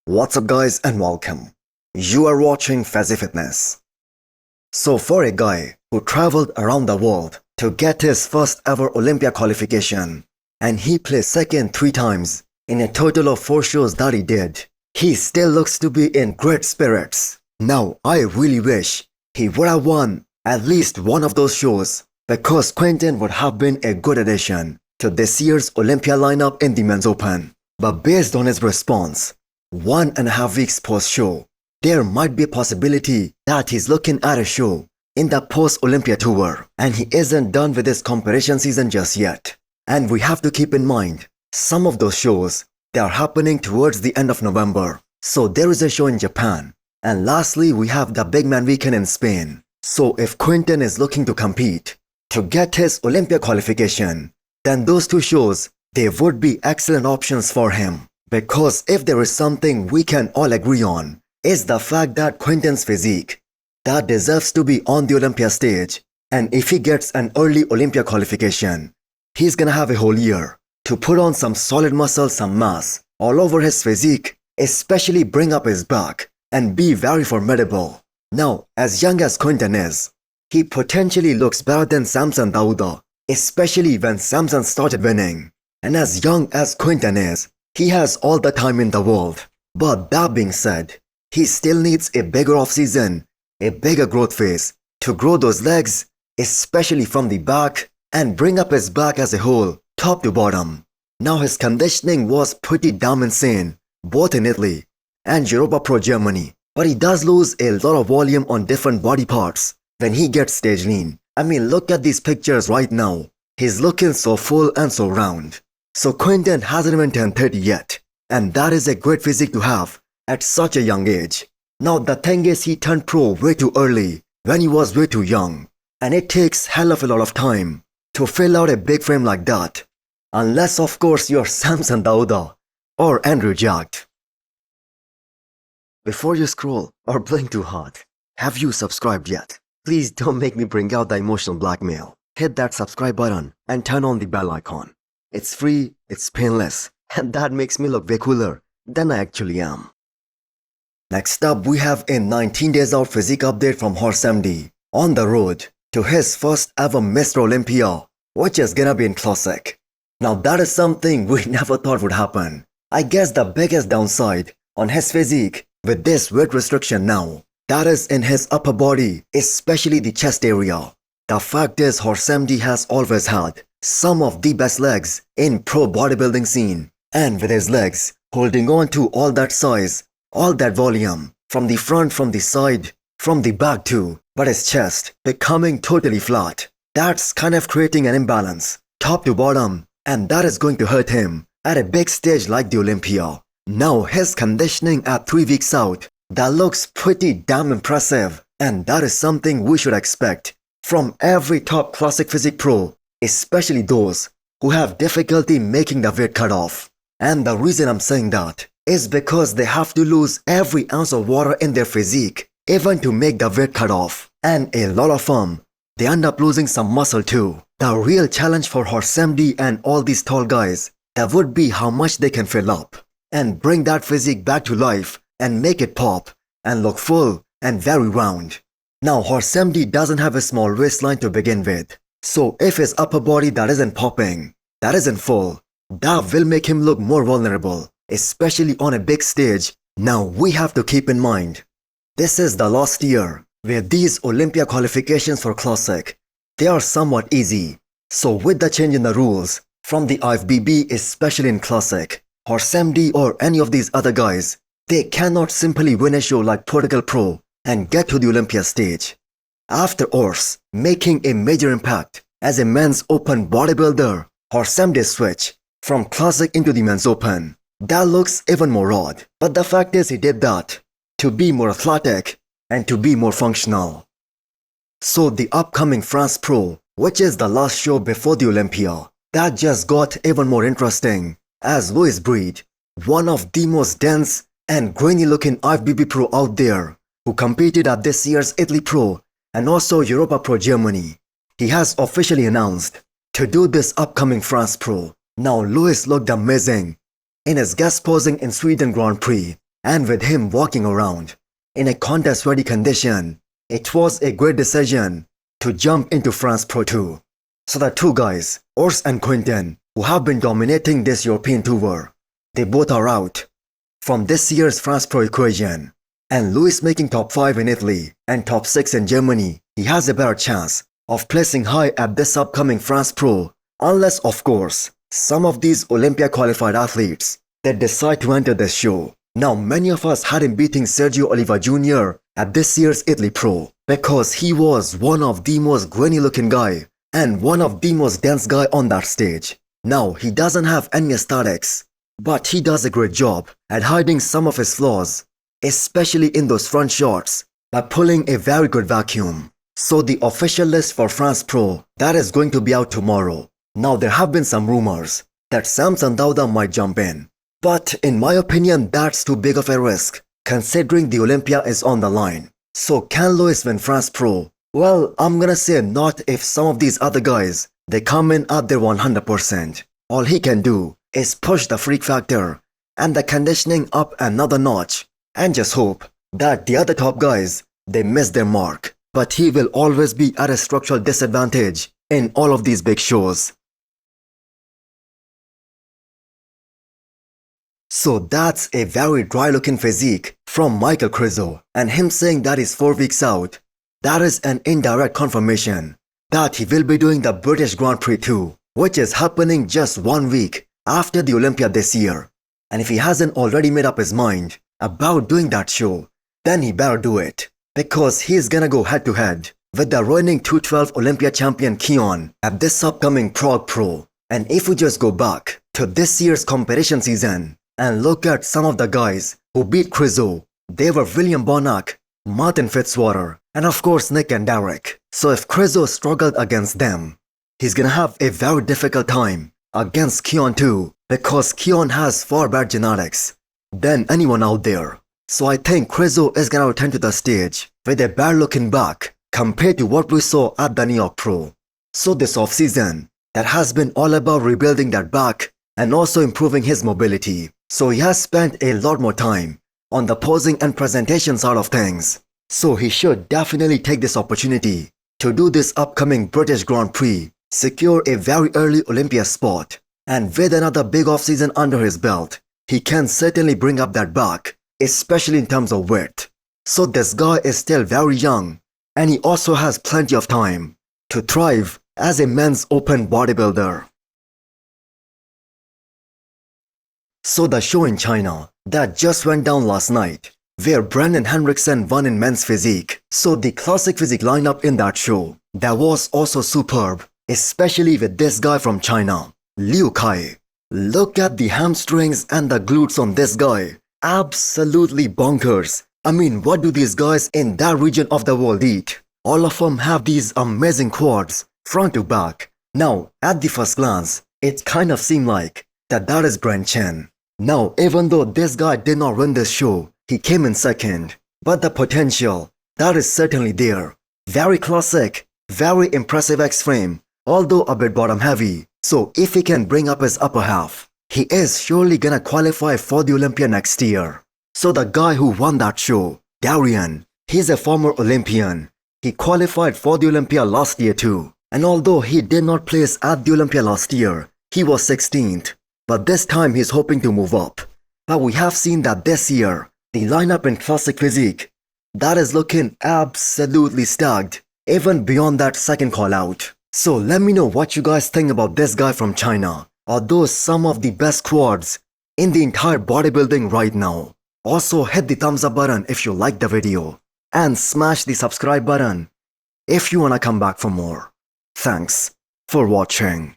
What's up guys and welcome. You are watching Fazi Fitness. So for a guy who traveled around the world to get his first ever Olympia qualification and he placed second 3 times in a total of 4 shows that he did, he still looks to be in great spirits. Now I really wish he would have won at least one of those shows because Quinton would have been a good addition to this year's Olympia lineup in the Men's Open. But based on his response, 1.5 weeks post-show, there might be a possibility that he's looking at a show in the post-Olympia tour and he isn't done with his competition season just yet. And we have to keep in mind, some of those shows, they are happening towards the end of November. So there is a show in Japan. And lastly, we have the Big Man Weekend in Spain. So if Quinton is looking to compete, to get his Olympia qualification, then those 2 shows, they would be excellent options for him. Because if there is something we can all agree on, is the fact that Quinton's physique, that deserves to be on the Olympia stage. And if he gets an early Olympia qualification, he's gonna have a whole year to put on some solid muscle, some mass all over his physique, especially bring up his back and be very formidable. Now, as young as Quinton is, he potentially looks better than Samson Dauda, especially when Samson started winning. And as young as Quinton is, he has all the time in the world. But that being said, he still needs a bigger off-season, a bigger growth phase to grow those legs, especially from the back, and bring up his back as a whole, top to bottom. Now his conditioning was pretty damn insane, both in Italy and Europa Pro Germany. But he does lose a lot of volume on different body parts when he gets stage lean. I mean, look at these pictures right now. He's looking so full and so round. So Quinton hasn't even turned 30 yet, and that is a great physique to have at such a young age. Now the thing is, he turned pro way too early when he was way too young, and it takes hell of a lot of time to fill out a big frame like that, unless of course you're Samson Dauda or Andrew Jacked. Before you scroll or blink too hard, have you subscribed yet? Please don't make me bring out the emotional blackmail. Hit that subscribe button and turn on the bell icon. It's free, it's painless, and that makes me look way cooler than I actually am. Next up, we have a 19 days out physique update from Hosstile on the road to his first ever Mr. Olympia, which is gonna be in Classic. Now that is something we never thought would happen. I guess the biggest downside on his physique with this weight restriction now, that is in his upper body, especially the chest area. The fact is, Hosstile has always had some of the best legs in pro bodybuilding scene, and with his legs holding on to all that size, all that volume, from the front, from the side, from the back too, but his chest becoming totally flat, that's kind of creating an imbalance, top to bottom, and that is going to hurt him at a big stage like the Olympia. Now his conditioning at 3 weeks out, that looks pretty damn impressive, and that is something we should expect from every top classic physique pro, especially those who have difficulty making the weight cutoff. And the reason I'm saying that is because they have to lose every ounce of water in their physique even to make the weight cutoff. And a lot of them, they end up losing some muscle too. The real challenge for Hosstile and all these tall guys, that would be how much they can fill up and bring that physique back to life and make it pop and look full and very round. Now Hosstile doesn't have a small waistline to begin with. So if his upper body that isn't popping, that isn't full, that will make him look more vulnerable, especially on a big stage. Now we have to keep in mind, this is the last year where these Olympia qualifications for Classic, they are somewhat easy. So with the change in the rules from the IFBB, especially in Classic, Hosstile or any of these other guys, they cannot simply win a show like Protocol Pro and get to the Olympia stage. After Ors making a major impact as a men's open bodybuilder, Hosstile switch from Classic into the men's open. That looks even more odd, but the fact is he did that to be more athletic and to be more functional. So the upcoming France Pro, which is the last show before the Olympia, that just got even more interesting as Louis Breed, one of the most dense and grainy looking IFBB Pro out there, who competed at this year's Italy Pro and also Europa Pro Germany, he has officially announced to do this upcoming France Pro. Now Louis looked amazing in his guest posing in Sweden Grand Prix, and with him walking around in a contest-ready condition, it was a great decision to jump into France Pro 2. So the two guys, Urs and Quinton, who have been dominating this European tour, they both are out from this year's France Pro equation. And Luis making top 5 in Italy and top 6 in Germany, he has a better chance of placing high at this upcoming France Pro, unless of course, some of these Olympia qualified athletes, they decide to enter this show. Now many of us had him beating Sergio Oliva Jr. at this year's Italy Pro because he was one of the most grainy looking guy and one of the most dense guy on that stage. Now he doesn't have any aesthetics, but he does a great job at hiding some of his flaws, especially in those front shots, by pulling a very good vacuum. So the official list for France Pro, that is going to be out tomorrow. Now there have been some rumors that Samson Dauda might jump in, but in my opinion that's too big of a risk considering the Olympia is on the line. So can Luis win France Pro? Well, I'm gonna say not if some of these other guys, they come in at their 100%. All he can do is push the freak factor and the conditioning up another notch and just hope that the other top guys, they miss their mark. But he will always be at a structural disadvantage in all of these big shows. So that's a very dry looking physique from Michael Krizo, and him saying that he's 4 weeks out, that is an indirect confirmation that he will be doing the British Grand Prix too, which is happening just 1 week after the Olympia this year. And if he hasn't already made up his mind about doing that show, then he better do it, because he's gonna go head to head with the reigning 212 Olympia champion Keon at this upcoming Prague Pro. And if we just go back to this year's competition season and look at some of the guys who beat Krizo, they were William Bonac, Martin Fitzwater, and of course Nick and Derek. So if Krizo struggled against them, he's gonna have a very difficult time against Keon too, because Keon has far better genetics than anyone out there. So I think Krizo is gonna return to the stage with a better looking back compared to what we saw at the New York Pro. So this offseason, that has been all about rebuilding that back and also improving his mobility. So he has spent a lot more time on the posing and presentation side of things. So he should definitely take this opportunity to do this upcoming British Grand Prix, secure a very early Olympia spot, and with another big offseason under his belt, he can certainly bring up that back, especially in terms of width. So this guy is still very young, and he also has plenty of time to thrive as a men's open bodybuilder. So the show in China that just went down last night, where Brandon Henriksen won in men's physique. So the classic physique lineup in that show, that was also superb, especially with this guy from China, Liu Kai. Look at the hamstrings and the glutes on this guy. Absolutely bonkers. I mean, what do these guys in that region of the world eat? All of them have these amazing quads, front to back. Now, at the first glance, it kind of seemed like that is Brent Chen. Now, even though this guy did not win this show, he came in second. But the potential, that is certainly there. Very classic, very impressive X-frame, although a bit bottom heavy. So if he can bring up his upper half, he is surely gonna qualify for the Olympia next year. So the guy who won that show, Darian, he's a former Olympian. He qualified for the Olympia last year too. And although he did not place at the Olympia last year, he was 16th. But this time he's hoping to move up. But we have seen that this year, the lineup in classic physique, that is looking absolutely stacked, even beyond that second call out. So let me know what you guys think about this guy from China. Are those some of the best quads in the entire bodybuilding right now? Also hit the thumbs up button if you liked the video, and smash the subscribe button if you wanna come back for more. Thanks for watching.